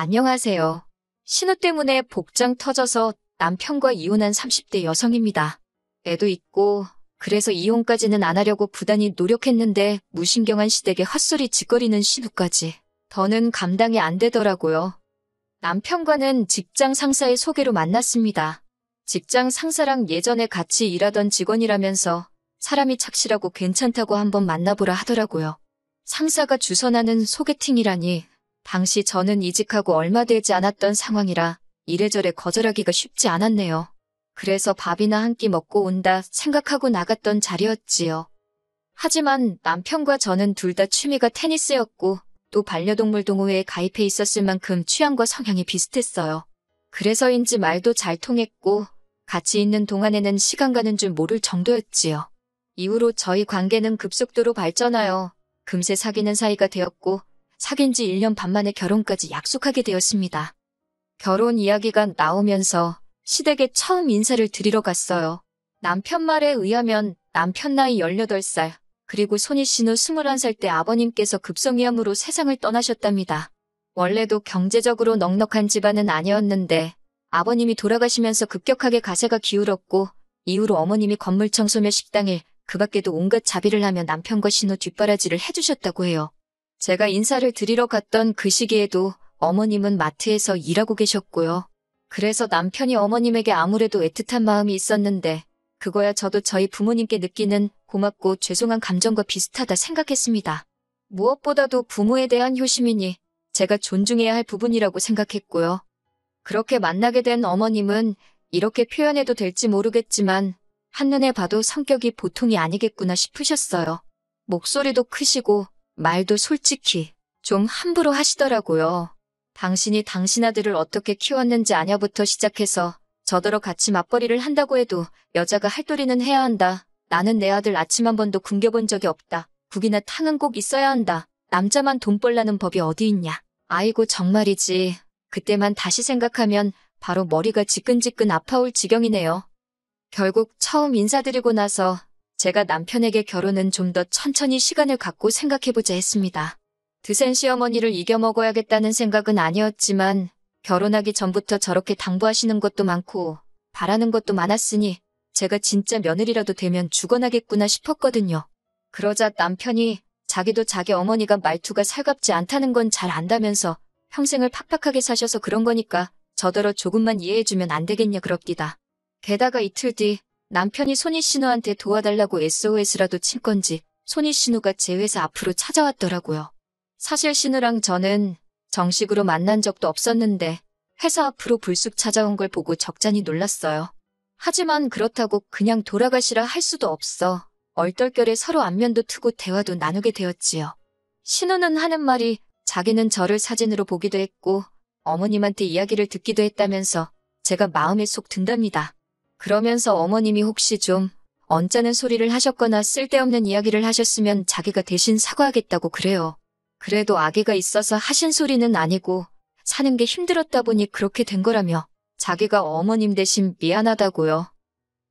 안녕하세요. 신우 때문에 복장 터져서 남편과 이혼한 30대 여성입니다. 애도 있고 그래서 이혼까지는 안 하려고 부단히 노력했는데 무신경한 시댁에 헛소리 짓거리는 신우까지. 더는 감당이 안 되더라고요. 남편과는 직장 상사의 소개로 만났습니다. 직장 상사랑 예전에 같이 일하던 직원이라면서 사람이 착실하고 괜찮다고 한번 만나보라 하더라고요. 상사가 주선하는 소개팅이라니 당시 저는 이직하고 얼마 되지 않았던 상황이라 이래저래 거절하기가 쉽지 않았네요. 그래서 밥이나 한 끼 먹고 온다 생각하고 나갔던 자리였지요. 하지만 남편과 저는 둘 다 취미가 테니스였고 또 반려동물 동호회에 가입해 있었을 만큼 취향과 성향이 비슷했어요. 그래서인지 말도 잘 통했고 같이 있는 동안에는 시간 가는 줄 모를 정도였지요. 이후로 저희 관계는 급속도로 발전하여 금세 사귀는 사이가 되었고 사귄 지 1년 반 만에 결혼까지 약속하게 되었습니다. 결혼 이야기가 나오면서 시댁에 처음 인사를 드리러 갔어요. 남편 말에 의하면 남편 나이 18살, 그리고 손이 신우 21살 때 아버님께서 급성위암으로 세상을 떠나셨답니다. 원래도 경제적으로 넉넉한 집안은 아니었는데 아버님이 돌아가시면서 급격하게 가세가 기울었고 이후로 어머님이 건물 청소며 식당일, 그 밖에도 온갖 자비를 하며 남편과 신우 뒷바라지를 해주셨다고 해요. 제가 인사를 드리러 갔던 그 시기에도 어머님은 마트에서 일하고 계셨고요. 그래서 남편이 어머님에게 아무래도 애틋한 마음이 있었는데 그거야 저도 저희 부모님께 느끼는 고맙고 죄송한 감정과 비슷하다 생각했습니다. 무엇보다도 부모에 대한 효심이니 제가 존중해야 할 부분이라고 생각했고요. 그렇게 만나게 된 어머님은 이렇게 표현해도 될지 모르겠지만 한눈에 봐도 성격이 보통이 아니겠구나 싶으셨어요. 목소리도 크시고 말도 솔직히 좀 함부로 하시더라고요. 당신이 당신 아들을 어떻게 키웠는지 아냐부터 시작해서 저더러 같이 맞벌이를 한다고 해도 여자가 할도리는 해야 한다. 나는 내 아들 아침 한 번도 굶겨본 적이 없다. 국이나 탕은 꼭 있어야 한다. 남자만 돈 벌라는 법이 어디 있냐. 아이고 정말이지. 그때만 다시 생각하면 바로 머리가 지끈지끈 아파올 지경이네요. 결국 처음 인사드리고 나서 제가 남편에게 결혼은 좀 더 천천히 시간을 갖고 생각해보자 했습니다. 드센 시어머니를 이겨먹어야겠다는 생각은 아니었지만 결혼하기 전부터 저렇게 당부하시는 것도 많고 바라는 것도 많았으니 제가 진짜 며느리라도 되면 죽어나겠구나 싶었거든요. 그러자 남편이 자기도 자기 어머니가 말투가 살갑지 않다는 건 잘 안다면서 평생을 팍팍하게 사셔서 그런 거니까 저더러 조금만 이해해주면 안 되겠냐 그럽디다. 게다가 이틀 뒤 남편이 손희 신우한테 도와달라고 SOS라도 친 건지 손희 신우가 제 회사 앞으로 찾아왔더라고요. 사실 신우랑 저는 정식으로 만난 적도 없었는데 회사 앞으로 불쑥 찾아온 걸 보고 적잖이 놀랐어요. 하지만 그렇다고 그냥 돌아가시라 할 수도 없어 얼떨결에 서로 안면도 트고 대화도 나누게 되었지요. 신우는 하는 말이 자기는 저를 사진으로 보기도 했고 어머님한테 이야기를 듣기도 했다면서 제가 마음에 쏙 든답니다. 그러면서 어머님이 혹시 좀 언짢은 소리를 하셨거나 쓸데없는 이야기를 하셨으면 자기가 대신 사과하겠다고 그래요. 그래도 아기가 있어서 하신 소리는 아니고 사는 게 힘들었다 보니 그렇게 된 거라며 자기가 어머님 대신 미안하다고요.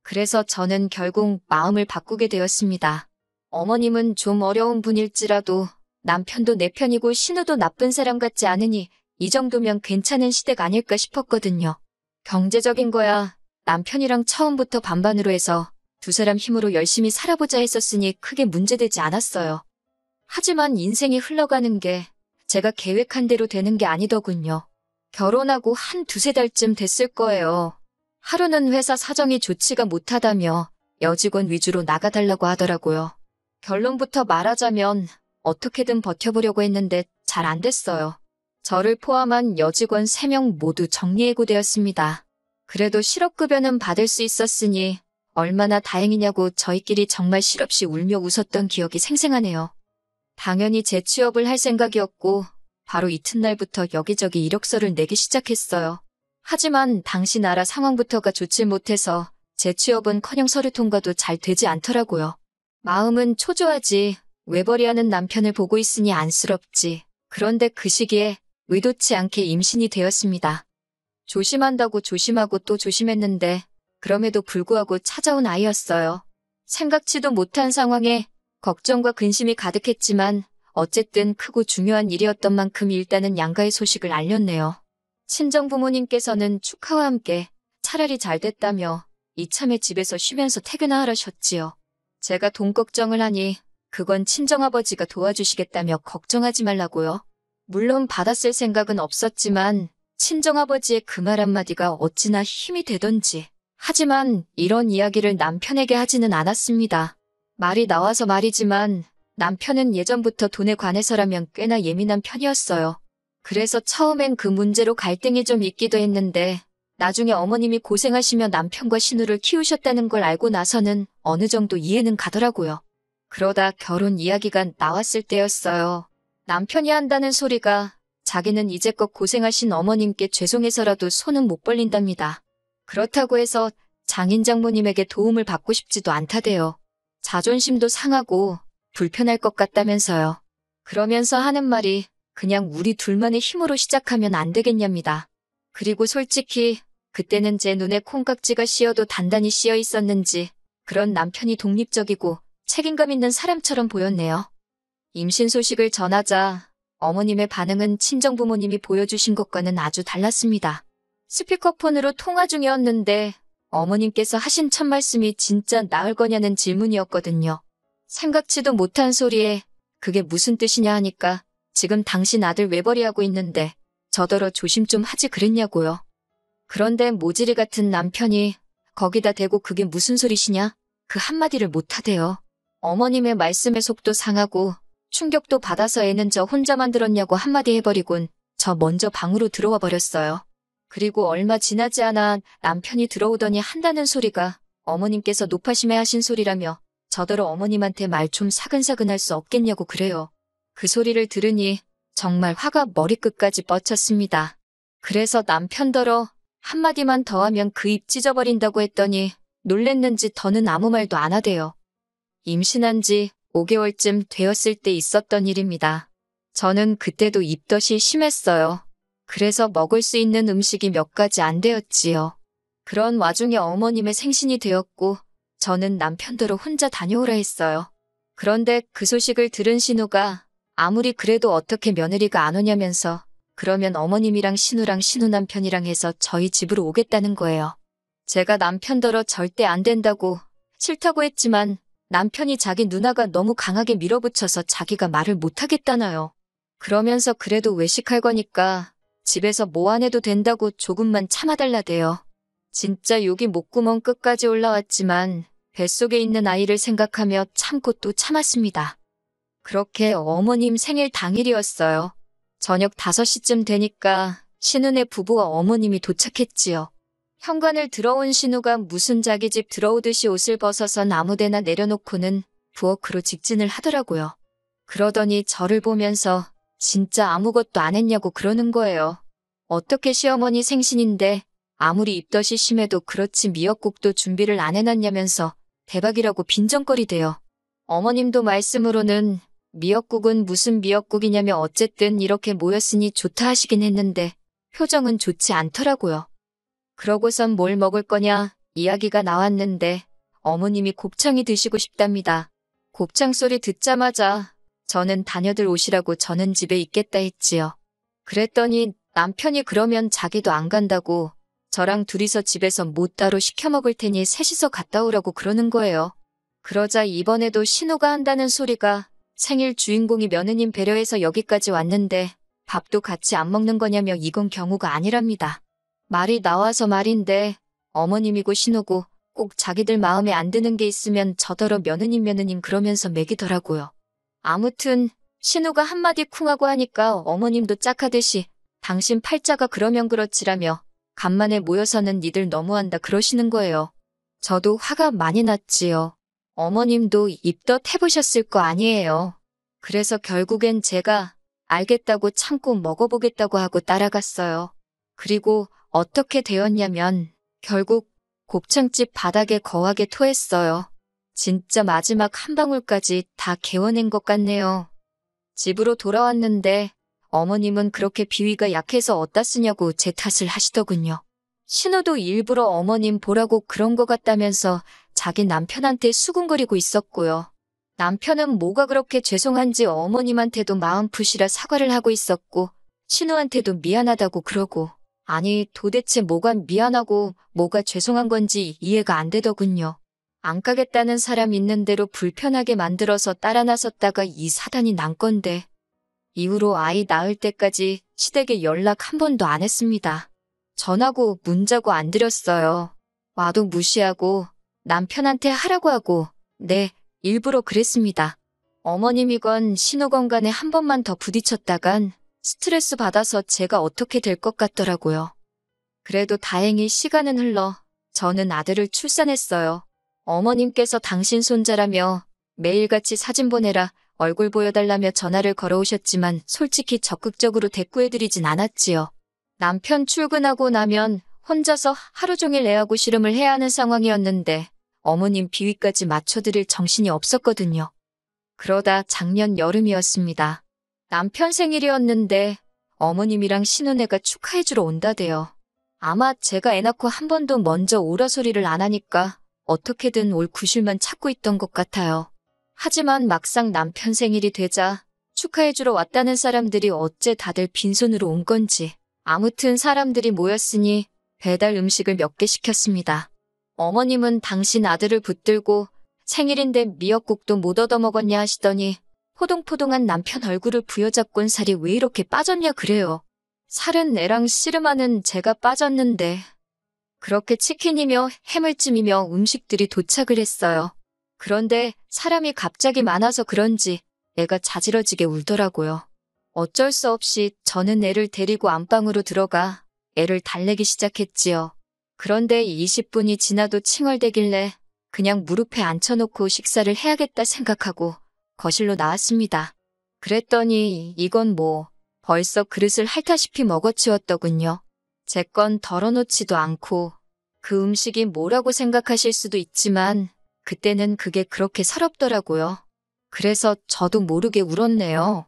그래서 저는 결국 마음을 바꾸게 되었습니다. 어머님은 좀 어려운 분일지라도 남편도 내 편이고 신우도 나쁜 사람 같지 않으니 이 정도면 괜찮은 시댁 아닐까 싶었거든요. 경제적인 거야 남편이랑 처음부터 반반으로 해서 두 사람 힘으로 열심히 살아보자 했었으니 크게 문제되지 않았어요. 하지만 인생이 흘러가는 게 제가 계획한 대로 되는 게 아니더군요. 결혼하고 한 두세 달쯤 됐을 거예요. 하루는 회사 사정이 좋지가 못하다며 여직원 위주로 나가달라고 하더라고요. 결론부터 말하자면 어떻게든 버텨보려고 했는데 잘 안 됐어요. 저를 포함한 여직원 3명 모두 정리해고되었습니다. 그래도 실업급여는 받을 수 있었으니 얼마나 다행이냐고 저희끼리 정말 실없이 울며 웃었던 기억이 생생하네요. 당연히 재취업을 할 생각이었고 바로 이튿날부터 여기저기 이력서를 내기 시작했어요. 하지만 당시 나라 상황부터가 좋지 못해서 재취업은커녕 서류 통과도 잘 되지 않더라고요. 마음은 초조하지 외벌이하는 남편을 보고 있으니 안쓰럽지. 그런데 그 시기에 의도치 않게 임신이 되었습니다. 조심한다고 조심하고 또 조심했는데 그럼에도 불구하고 찾아온 아이였어요. 생각지도 못한 상황에 걱정과 근심이 가득했지만 어쨌든 크고 중요한 일이었던 만큼 일단은 양가의 소식을 알렸네요. 친정부모님께서는 축하와 함께 차라리 잘 됐다며 이참에 집에서 쉬면서 퇴근하 하라셨지요. 제가 돈 걱정을 하니 그건 친정아버지가 도와주시겠다며 걱정하지 말라고요. 물론 받았을 생각은 없었지만 친정아버지의 그 말 한마디가 어찌나 힘이 되던지. 하지만 이런 이야기를 남편에게 하지는 않았습니다. 말이 나와서 말이지만 남편은 예전부터 돈에 관해서라면 꽤나 예민한 편이었어요. 그래서 처음엔 그 문제로 갈등이 좀 있기도 했는데 나중에 어머님이 고생하시며 남편과 신우를 키우셨다는 걸 알고 나서는 어느 정도 이해는 가더라고요. 그러다 결혼 이야기가 나왔을 때였어요. 남편이 한다는 소리가 자기는 이제껏 고생하신 어머님께 죄송해서라도 손은 못 벌린답니다. 그렇다고 해서 장인 장모님에게 도움을 받고 싶지도 않다대요. 자존심도 상하고 불편할 것 같다면서요. 그러면서 하는 말이 그냥 우리 둘만의 힘으로 시작하면 안 되겠냐입니다. 그리고 솔직히 그때는 제 눈에 콩깍지가 씌어도 단단히 씌어 있었는지 그런 남편이 독립적이고 책임감 있는 사람처럼 보였네요. 임신 소식을 전하자 어머님의 반응은 친정부모님이 보여주신 것과는 아주 달랐습니다. 스피커폰으로 통화 중이었는데 어머님께서 하신 첫 말씀이 진짜 나을 거냐는 질문이었거든요. 생각지도 못한 소리에 그게 무슨 뜻이냐 하니까 지금 당신 아들 외벌이하고 있는데 저더러 조심 좀 하지 그랬냐고요. 그런데 모질이 같은 남편이 거기다 대고 그게 무슨 소리시냐? 그 한마디를 못하대요. 어머님의 말씀에 속도 상하고 충격도 받아서 애는 저 혼자만 들었냐고 한마디 해버리곤 저 먼저 방으로 들어와 버렸어요. 그리고 얼마 지나지 않아 남편이 들어오더니 한다는 소리가 어머님께서 노파심에 하신 소리라며 저더러 어머님한테 말 좀 사근사근 할 수 없겠냐고 그래요. 그 소리를 들으니 정말 화가 머리끝까지 뻗쳤습니다. 그래서 남편더러 한마디만 더 하면 그 입 찢어버린다고 했더니 놀랬는지 더는 아무 말도 안 하대요. 임신한 지 5개월쯤 되었을 때 있었던 일입니다. 저는 그때도 입덧이 심했어요. 그래서 먹을 수 있는 음식이 몇 가지 안 되었지요. 그런 와중에 어머님의 생신이 되었고 저는 남편더러 혼자 다녀오라 했어요. 그런데 그 소식을 들은 신우가 아무리 그래도 어떻게 며느리가 안 오냐면서 그러면 어머님이랑 신우랑 신우 남편이랑 해서 저희 집으로 오겠다는 거예요. 제가 남편더러 절대 안 된다고 싫다고 했지만 남편이 자기 누나가 너무 강하게 밀어붙여서 자기가 말을 못하겠다나요. 그러면서 그래도 외식할 거니까 집에서 뭐 안 해도 된다고 조금만 참아달라대요. 진짜 욕이 목구멍 끝까지 올라왔지만 뱃속에 있는 아이를 생각하며 참고 또 참았습니다. 그렇게 어머님 생일 당일이었어요. 저녁 5시쯤 되니까 신우네 부부와 어머님이 도착했지요. 현관을 들어온 신우가 무슨 자기 집 들어오듯이 옷을 벗어서 아무데나 내려놓고는 부엌으로 직진을 하더라고요. 그러더니 저를 보면서 진짜 아무것도 안 했냐고 그러는 거예요. 어떻게 시어머니 생신인데 아무리 입덧이 심해도 그렇지 미역국도 준비를 안 해놨냐면서 대박이라고 빈정거리대요. 어머님도 말씀으로는 미역국은 무슨 미역국이냐며 어쨌든 이렇게 모였으니 좋다 하시긴 했는데 표정은 좋지 않더라고요. 그러고선 뭘 먹을 거냐 이야기가 나왔는데 어머님이 곱창이 드시고 싶답니다. 곱창 소리 듣자마자 저는 다녀들 오시라고 저는 집에 있겠다 했지요. 그랬더니 남편이 그러면 자기도 안 간다고 저랑 둘이서 집에서 뭐 따로 시켜 먹을 테니 셋이서 갔다 오라고 그러는 거예요. 그러자 이번에도 신우가 한다는 소리가 생일 주인공이 며느님 배려해서 여기까지 왔는데 밥도 같이 안 먹는 거냐며 이건 경우가 아니랍니다. 말이 나와서 말인데 어머님이고 신우고 꼭 자기들 마음에 안 드는 게 있으면 저더러 며느님 그러면서 매기더라고요. 아무튼 신우가 한마디 쿵하고 하니까 어머님도 짝하듯이 당신 팔자가 그러면 그렇지라며 간만에 모여서는 니들 너무한다 그러시는 거예요. 저도 화가 많이 났지요. 어머님도 입덧 해보셨을 거 아니에요. 그래서 결국엔 제가 알겠다고 참고 먹어보겠다고 하고 따라갔어요. 그리고 어떻게 되었냐면 결국 곱창집 바닥에 거하게 토했어요. 진짜 마지막 한 방울까지 다 개워낸 것 같네요. 집으로 돌아왔는데 어머님은 그렇게 비위가 약해서 어디다 쓰냐고 제 탓을 하시더군요. 신우도 일부러 어머님 보라고 그런 것 같다면서 자기 남편한테 수군거리고 있었고요. 남편은 뭐가 그렇게 죄송한지 어머님한테도 마음 푸시라 사과를 하고 있었고 신우한테도 미안하다고 그러고 아니 도대체 뭐가 미안하고 뭐가 죄송한 건지 이해가 안 되더군요. 안 가겠다는 사람 있는 대로 불편하게 만들어서 따라 나섰다가 이 사단이 난 건데 이후로 아이 낳을 때까지 시댁에 연락 한 번도 안 했습니다. 전화고 문자고 안 드렸어요. 와도 무시하고 남편한테 하라고 하고 네, 일부러 그랬습니다. 어머님이건 신우건 간에 한 번만 더 부딪혔다간 스트레스 받아서 제가 어떻게 될 것 같더라고요. 그래도 다행히 시간은 흘러 저는 아들을 출산했어요. 어머님께서 당신 손자라며 매일같이 사진 보내라 얼굴 보여달라며 전화를 걸어오셨지만 솔직히 적극적으로 대꾸해드리진 않았지요. 남편 출근하고 나면 혼자서 하루 종일 애하고 씨름을 해야 하는 상황이었는데 어머님 비위까지 맞춰드릴 정신이 없었거든요. 그러다 작년 여름이었습니다. 남편 생일이었는데 어머님이랑 신혼애가 축하해주러 온다대요. 아마 제가 애 낳고 한 번도 먼저 오라 소리를 안 하니까 어떻게든 올 구실만 찾고 있던 것 같아요. 하지만 막상 남편 생일이 되자 축하해주러 왔다는 사람들이 어째 다들 빈손으로 온 건지 아무튼 사람들이 모였으니 배달 음식을 몇 개 시켰습니다. 어머님은 당신 아들을 붙들고 생일인데 미역국도 못 얻어먹었냐 하시더니 포동포동한 남편 얼굴을 부여잡곤 살이 왜 이렇게 빠졌냐 그래요. 살은 애랑 씨름하는 제가 빠졌는데 그렇게 치킨이며 해물찜이며 음식들이 도착을 했어요. 그런데 사람이 갑자기 많아서 그런지 애가 자지러지게 울더라고요. 어쩔 수 없이 저는 애를 데리고 안방으로 들어가 애를 달래기 시작했지요. 그런데 20분이 지나도 칭얼대길래 그냥 무릎에 앉혀놓고 식사를 해야겠다 생각하고 거실로 나왔습니다. 그랬더니 이건 뭐 벌써 그릇을 핥다시피 먹어치웠더군요. 제 건 덜어놓지도 않고 그 음식이 뭐라고 생각하실 수도 있지만 그때는 그게 그렇게 서럽더라고요. 그래서 저도 모르게 울었네요.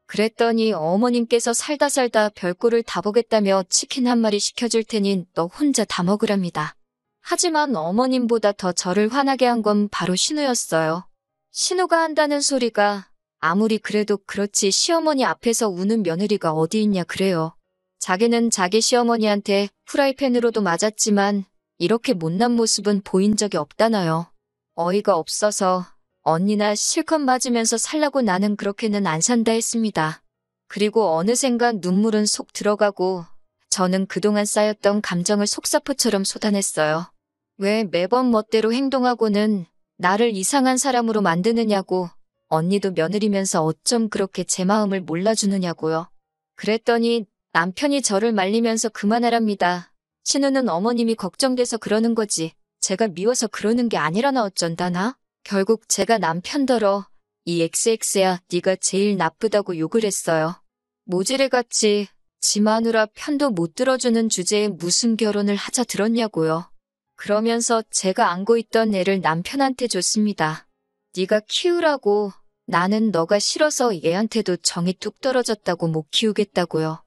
그랬더니 어머님께서 살다 별꼴을 다 보겠다며 치킨 한 마리 시켜줄 테니 너 혼자 다 먹으랍니다. 하지만 어머님보다 더 저를 화나게 한 건 바로 신우였어요. 신우가 한다는 소리가 아무리 그래도 그렇지 시어머니 앞에서 우는 며느리가 어디 있냐 그래요. 자기는 자기 시어머니한테 프라이팬으로도 맞았지만 이렇게 못난 모습은 보인 적이 없다나요. 어이가 없어서 언니나 실컷 맞으면서 살라고 나는 그렇게는 안 산다 했습니다. 그리고 어느샌가 눈물은 속 들어가고 저는 그동안 쌓였던 감정을 속사포처럼 쏟아냈어요. 왜 매번 멋대로 행동하고는 나를 이상한 사람으로 만드느냐고 언니도 며느리면서 어쩜 그렇게 제 마음을 몰라주느냐고요. 그랬더니 남편이 저를 말리면서 그만하랍니다. 신우는 어머님이 걱정돼서 그러는 거지 제가 미워서 그러는 게 아니라나 어쩐다나? 결국 제가 남편더러 이 XX야 네가 제일 나쁘다고 욕을 했어요. 모지레같이 지 마누라 편도 못 들어주는 주제에 무슨 결혼을 하자 들었냐고요. 그러면서 제가 안고 있던 애를 남편한테 줬습니다. 네가 키우라고 나는 너가 싫어서 얘한테도 정이 뚝 떨어졌다고 못 키우겠다고요.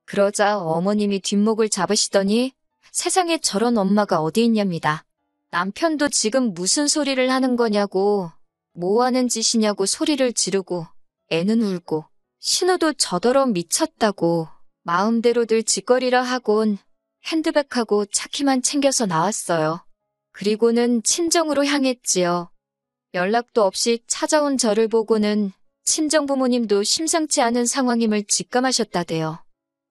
그러자 어머님이 뒷목을 잡으시더니 세상에 저런 엄마가 어디 있냐입니다. 남편도 지금 무슨 소리를 하는 거냐고 뭐 하는 짓이냐고 소리를 지르고 애는 울고 신우도 저더러 미쳤다고 마음대로들 짓거리라 하곤 핸드백하고 차키만 챙겨서 나왔어요. 그리고는 친정으로 향했지요. 연락도 없이 찾아온 저를 보고는 친정 부모님도 심상치 않은 상황임을 직감하셨다대요.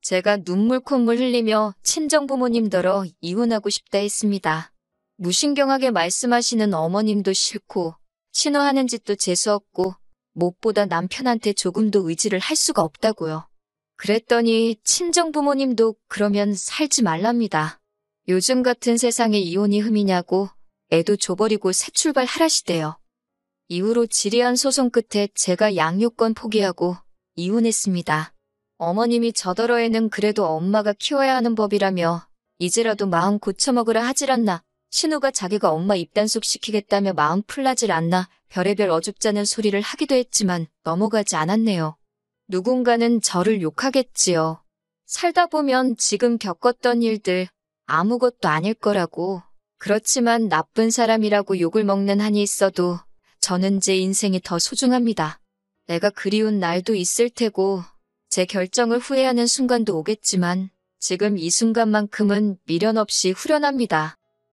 제가 눈물 콧물 흘리며 친정 부모님더러 이혼하고 싶다 했습니다. 무신경하게 말씀하시는 어머님도 싫고 신우하는 짓도 재수없고 무엇보다 남편한테 조금도 의지를 할 수가 없다고요. 그랬더니 친정 부모님도 그러면 살지 말랍니다. 요즘 같은 세상에 이혼이 흠이냐고 애도 줘버리고 새 출발하라시대요. 이후로 지리한 소송 끝에 제가 양육권 포기하고 이혼했습니다. 어머님이 저더러 애는 그래도 엄마가 키워야 하는 법이라며 이제라도 마음 고쳐먹으라 하질 않나 신우가 자기가 엄마 입단속 시키겠다며 마음 풀나질 않나 별의별 어줍잖은 소리를 하기도 했지만 넘어가지 않았네요. 누군가는 저를 욕하겠지요. 살다 보면 지금 겪었던 일들 아무것도 아닐 거라고. 그렇지만 나쁜 사람이라고 욕을 먹는 한이 있어도 저는 제 인생이 더 소중합니다. 내가 그리운 날도 있을 테고 제 결정을 후회하는 순간도 오겠지만 지금 이 순간만큼은 미련 없이 후련합니다.